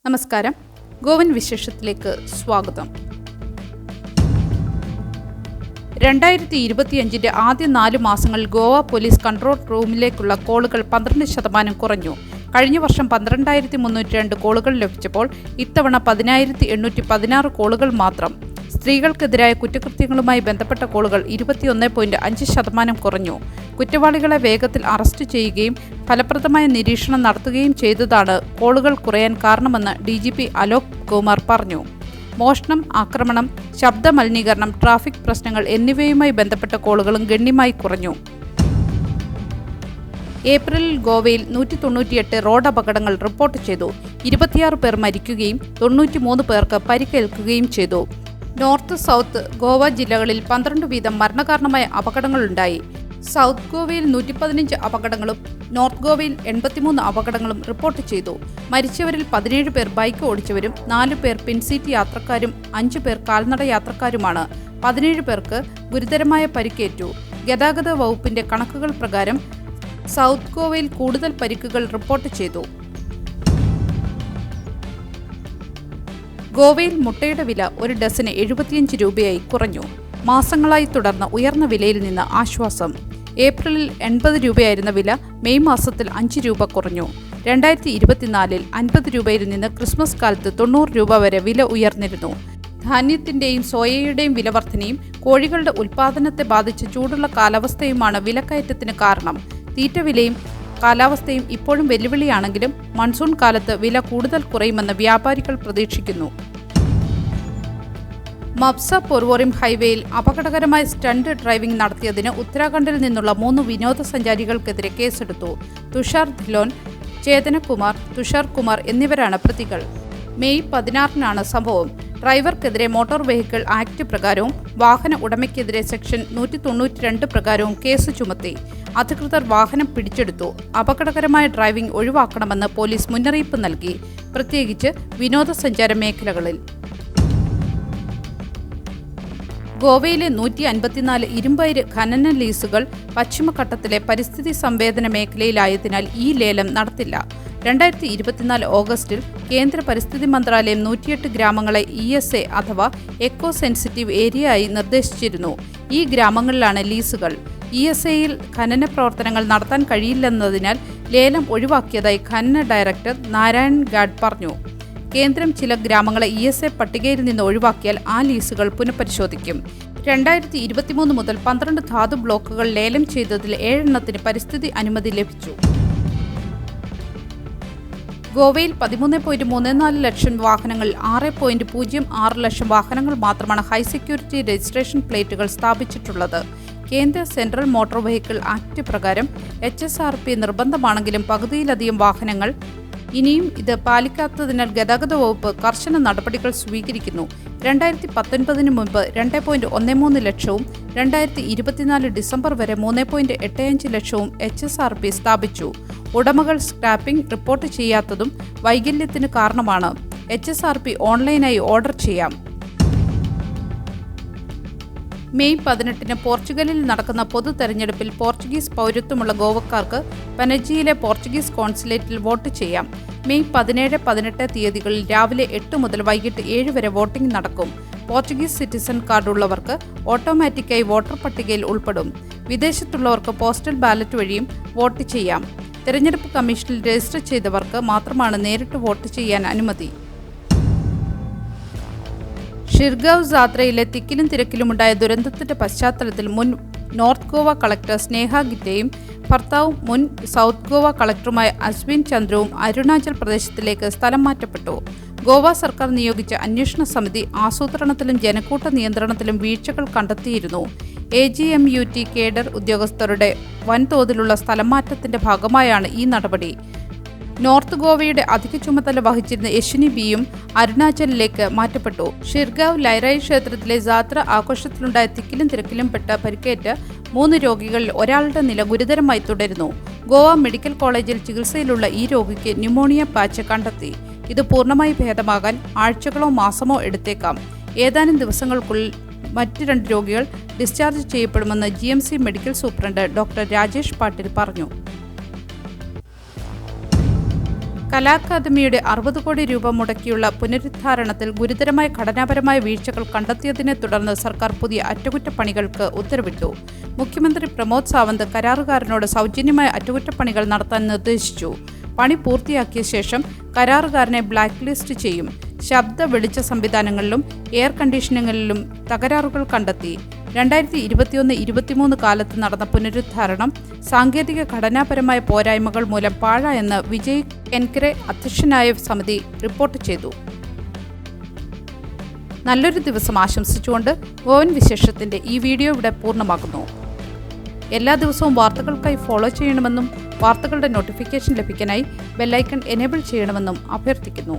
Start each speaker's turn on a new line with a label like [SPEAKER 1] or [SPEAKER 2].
[SPEAKER 1] നമസ്കാരം. ഗോവൻ വിശേഷത്തിലേക്ക് സ്വാഗതം. 2025 ആദ്യ 4 മാസങ്ങളിൽ ഗോവ പോലീസ് കൺട്രോൾ റൂമിലേക്കുള്ള കോളുകൾ 12% കുറഞ്ഞു. കഴിഞ്ഞ വർഷം 12,302 കോളുകൾ ലഭിച്ചപ്പോൾ ഇത്തവണ 10,816 കോളുകൾ മാത്രം. സ്ത്രീകൾക്കെതിരായ കുറ്റകൃത്യങ്ങളുമായി ബന്ധപ്പെട്ട കോളുകൾ 21.5% കുറഞ്ഞു. കുറ്റവാളികളെ വേഗത്തിൽ അറസ്റ്റ് ചെയ്യുകയും ഫലപ്രദമായ നിരീക്ഷണം നടത്തുകയും ചെയ്തതാണ് കോളുകൾ കുറയാൻ കാരണമെന്ന് DGP അലോക് കുമാർ പറഞ്ഞു. മോഷണം, ആക്രമണം, ശബ്ദ മലിനീകരണം, ട്രാഫിക് പ്രശ്നങ്ങൾ എന്നിവയുമായി ബന്ധപ്പെട്ട കോളുകളും ഗണ്യമായി കുറഞ്ഞു. ഏപ്രിലിൽ ഗോവയിൽ 198 റോഡ് അപകടങ്ങൾ റിപ്പോർട്ട് ചെയ്തു. 26 പേർ മരിക്കുകയും 93 പേർക്ക് പരിക്കേൽക്കുകയും ചെയ്തു. നോർത്ത്, സൗത്ത് ഗോവ ജില്ലകളിൽ 12 വീതം മരണകാരണമായ അപകടങ്ങളുണ്ടായി. സൗത്ത് ഗോവയിൽ 115 അപകടങ്ങളും നോർത്ത് ഗോവയിൽ 83 അപകടങ്ങളും റിപ്പോർട്ട് ചെയ്തു. മരിച്ചവരിൽ 17 പേർ ബൈക്ക് ഓടിച്ചവരും 4 പേർ പിൻസീറ്റ് യാത്രക്കാരും 5 പേർ കാൽനട യാത്രക്കാരുമാണ്. 17 പേർക്ക് ഗുരുതരമായ പരിക്കേറ്റു. ഗതാഗത വകുപ്പിന്റെ കണക്കുകൾ പ്രകാരം സൗത്ത് ഗോവയിൽ കൂടുതൽ പരിക്കുകൾ റിപ്പോർട്ട് ചെയ്തു. ഗോവയിൽ മുട്ടയുടെ വില ഒരു ഡസന് 75 രൂപയായി കുറഞ്ഞു. മാസങ്ങളായി തുടർന്ന ഉയർന്ന വിലയിൽ നിന്ന് ആശ്വാസം. ഏപ്രിലിൽ 80 രൂപയായിരുന്ന വില മെയ് മാസത്തിൽ 5 രൂപ കുറഞ്ഞു. 2024 50 രൂപയിൽ നിന്ന് ക്രിസ്മസ് കാലത്ത് 90 രൂപ വരെ വില ഉയർന്നിരുന്നു. ധാന്യത്തിന്റെയും സോയയുടെയും വിലവർധനയും കോഴികളുടെ ഉൽപ്പാദനത്തെ ബാധിച്ച ചൂടുള്ള കാലാവസ്ഥയുമാണ് വിലക്കയറ്റത്തിന് കാരണം. തീറ്റ വിലയും കാലാവസ്ഥയും ഇപ്പോഴും വെല്ലുവിളിയാണെങ്കിലും മൺസൂൺ കാലത്ത് വില കൂടുതൽ കുറയുമെന്ന് വ്യാപാരികൾ പ്രതീക്ഷിക്കുന്നു. മപ്സ പൊർവോറിം ഹൈവേയിൽ അപകടകരമായ സ്റ്റണ്ട് ഡ്രൈവിംഗ് നടത്തിയതിന് ഉത്തരാഖണ്ഡിൽ നിന്നുള്ള 3 വിനോദസഞ്ചാരികൾക്കെതിരെ കേസെടുത്തു. തുഷാർ ധിലോൻ, ചേതനകുമാർ, തുഷാർ കുമാർ എന്നിവരാണ് പ്രതികൾ. മെയ് 16-നാണ് സംഭവം. ഡ്രൈവർക്കെതിരെ മോട്ടോർ വെഹിക്കിൾ ആക്ട് പ്രകാരവും വാഹന ഉടമയ്ക്കെതിരെ സെക്ഷൻ 192 പ്രകാരവും കേസ് ചുമത്തി. അധികൃതർ വാഹനം പിടിച്ചെടുത്തു. അപകടകരമായ ഡ്രൈവിംഗ് ഒഴിവാക്കണമെന്ന് പോലീസ് മുന്നറിയിപ്പ് നൽകി, പ്രത്യേകിച്ച് വിനോദസഞ്ചാര മേഖലകളിൽ. ഗോവയിലെ 154 ഇരുമ്പയിര് ഖനന ലീസുകൾ പശ്ചിമഘട്ടത്തിലെ പരിസ്ഥിതി സംവേദന മേഖലയിലായതിനാൽ ഈ ലേലം നടത്തില്ല. 2024 ഓഗസ്റ്റിൽ കേന്ദ്ര പരിസ്ഥിതി മന്ത്രാലയം 108 ഗ്രാമങ്ങളെ ESA അഥവാ എക്കോ സെൻസിറ്റീവ് ഏരിയ ആയി നിർദ്ദേശിച്ചിരുന്നു. ഈ ഗ്രാമങ്ങളിലാണ് ലീസുകൾ. ESAയിൽ ഖനന പ്രവർത്തനങ്ങൾ നടത്താൻ കഴിയില്ലെന്നതിനാൽ ലേലം ഒഴിവാക്കിയതായി ഖനന ഡയറക്ടർ നാരായൺ ഗാഡ് പറഞ്ഞു. കേന്ദ്രം ചില ഗ്രാമങ്ങളെ ESA പട്ടികയിൽ നിന്ന് ഒഴിവാക്കിയാൽ ആ ലീസുകൾ പുനഃപരിശോധിക്കും. 2023 മുതൽ 12 ധാതു ബ്ലോക്കുകൾ ലേലം ചെയ്തതിൽ 7 എണ്ണത്തിന് പരിസ്ഥിതി അനുമതി ലഭിച്ചു. ഗോവയിൽ 13.34 ലക്ഷം വാഹനങ്ങളിൽ 6.06 ലക്ഷം വാഹനങ്ങൾ മാത്രമാണ് ഹൈ സെക്യൂരിറ്റി രജിസ്ട്രേഷൻ പ്ലേറ്റുകൾ സ്ഥാപിച്ചിട്ടുള്ളത്. കേന്ദ്ര സെൻട്രൽ മോട്ടോർ വെഹിക്കിൾ ആക്ട് പ്രകാരം HSRP നിർബന്ധമാണെങ്കിലും പകുതിയിലധികം വാഹനങ്ങൾ ഇനിയും ഇത് പാലിക്കാത്തതിനാൽ ഗതാഗത വകുപ്പ് കർശന നടപടികൾ സ്വീകരിക്കുന്നു. 2019 മുൻപ് 2.13 ലക്ഷവും 2024 ഡിസംബർ വരെ 3.85 ലക്ഷവും HSRP സ്ഥാപിച്ചു. ഉടമകൾ സ്ക്രാപ്പിംഗ് റിപ്പോർട്ട് ചെയ്യാത്തതും വൈകല്യത്തിന് കാരണമാണ്. HSRP ഓൺലൈനായി ഓർഡർ ചെയ്യാം. മെയ് 18-ന് പോർച്ചുഗലിൽ നടക്കുന്ന പൊതു തെരഞ്ഞെടുപ്പിൽ പോർച്ചുഗീസ് പൗരത്വമുള്ള ഗോവക്കാർക്ക് പനജിയിലെ പോർച്ചുഗീസ് കോൺസുലേറ്റിൽ വോട്ട് ചെയ്യാം. മെയ് 17, 18 തീയതികളിൽ രാവിലെ 8 മുതൽ വൈകിട്ട് 7 വരെ വോട്ടിംഗ് നടക്കും. പോർച്ചുഗീസ് സിറ്റിസൺ കാർഡ് ഉള്ളവർക്ക് ഓട്ടോമാറ്റിക്കായി വോട്ടർ പട്ടികയിൽ ഉൾപ്പെടും. വിദേശത്തുള്ളവർക്ക് പോസ്റ്റൽ ബാലറ്റ് വഴിയും വോട്ട് ചെയ്യാം. തെരഞ്ഞെടുപ്പ് കമ്മീഷനിൽ രജിസ്റ്റർ ചെയ്തവർക്ക് മാത്രമാണ് നേരിട്ട് വോട്ട് ചെയ്യാൻ അനുമതി. ഷിർഗാവ് ജാത്രയിലെ തിക്കിലും തിരക്കിലുമുണ്ടായ ദുരന്തത്തിന്റെ പശ്ചാത്തലത്തിൽ മുൻ നോർത്ത് ഗോവ കളക്ടർ സ്നേഹ ഗിറ്റയും ഭർത്താവും മുൻ സൗത്ത് ഗോവ കളക്ടറുമായ അശ്വിൻ ചന്ദ്രവും അരുണാചൽ പ്രദേശത്തിലേക്ക് സ്ഥലം മാറ്റപ്പെട്ടു. ഗോവ സർക്കാർ നിയോഗിച്ച അന്വേഷണ സമിതി ആസൂത്രണത്തിലും ജനക്കൂട്ട നിയന്ത്രണത്തിലും വീഴ്ചകൾ കണ്ടെത്തിയിരുന്നു. AGMUT കേഡർ ഉദ്യോഗസ്ഥരുടെ വൻതോതിലുള്ള സ്ഥലം മാറ്റത്തിന്റെ ഭാഗമായാണ് ഈ നടപടി. നോർത്ത് ഗോവയുടെ അധിക ചുമതല വഹിച്ചിരുന്ന യശ്വിനി ബിയും അരുണാചലിലേക്ക് മാറ്റപ്പെട്ടു. ഷിർഗാവ് ലൈറായി ക്ഷേത്രത്തിലെ ജാത്ര ആഘോഷത്തിലുണ്ടായ തിക്കിലും തിരക്കിലും പെട്ട പരിക്കേറ്റ 3 രോഗികളിൽ ഒരാളുടെ നില ഗുരുതരമായി തുടരുന്നു. ഗോവ മെഡിക്കൽ കോളേജിൽ ചികിത്സയിലുള്ള ഈ രോഗിക്ക് ന്യൂമോണിയ പാച്ച് കണ്ടെത്തി. ഇത് പൂർണ്ണമായി ഭേദമാകാൻ ആഴ്ചകളോ മാസമോ എടുത്തേക്കാം. ഏതാനും ദിവസങ്ങൾക്കുള്ളിൽ മറ്റ് 2 രോഗികൾ ഡിസ്ചാർജ് ചെയ്യപ്പെടുമെന്ന് GMC medical superintendent doctor Rajesh Patil പറഞ്ഞു. കലാ-അക്കാദമിയുടെ 60 കോടി രൂപ മുടക്കിയുള്ള പുനരുദ്ധാരണത്തിൽ ഗുരുതരമായ ഘടനാപരമായ വീഴ്ചകൾ കണ്ടെത്തിയതിനെ തുടർന്ന് സർക്കാർ പുതിയ അറ്റകുറ്റപ്പണികൾക്ക് ഉത്തരവിട്ടു. മുഖ്യമന്ത്രി പ്രമോദ് സാവന്ത് കരാറുകാരനോട് സൗജന്യമായ അറ്റകുറ്റപ്പണികൾ നടത്താൻ നിർദ്ദേശിച്ചു. പണി പൂർത്തിയാക്കിയ ശേഷം കരാറുകാരനെ ബ്ലാക്ക് ലിസ്റ്റ് ചെയ്യും. ശബ്ദ വെളിച്ച സംവിധാനങ്ങളിലും എയർ കണ്ടീഷനിങ്ങിലും തകരാറുകൾ കണ്ടെത്തി. 2021-23 കാലത്ത് നടന്ന പുനരുദ്ധാരണം സാങ്കേതിക ഘടനാപരമായ പോരായ്മകൾ മൂലം പാഴായെന്ന് വിജയ് കെൻകരെ അധ്യക്ഷനായ സമിതി റിപ്പോർട്ട് ചെയ്തു. നല്ലൊരു ദിവസം ആശംസിച്ചുകൊണ്ട് ഗോവൻ വിശേഷത്തിൻ്റെ ഈ വീഡിയോ ഇവിടെ പൂർണ്ണമാകുന്നു. എല്ലാ ദിവസവും വാർത്തകൾക്കായി ഫോളോ ചെയ്യണമെന്നും വാർത്തകളുടെ നോട്ടിഫിക്കേഷൻ ലഭിക്കാനായി ബെല്ലൈക്കൺ എനേബിൾ ചെയ്യണമെന്നും അഭ്യർത്ഥിക്കുന്നു.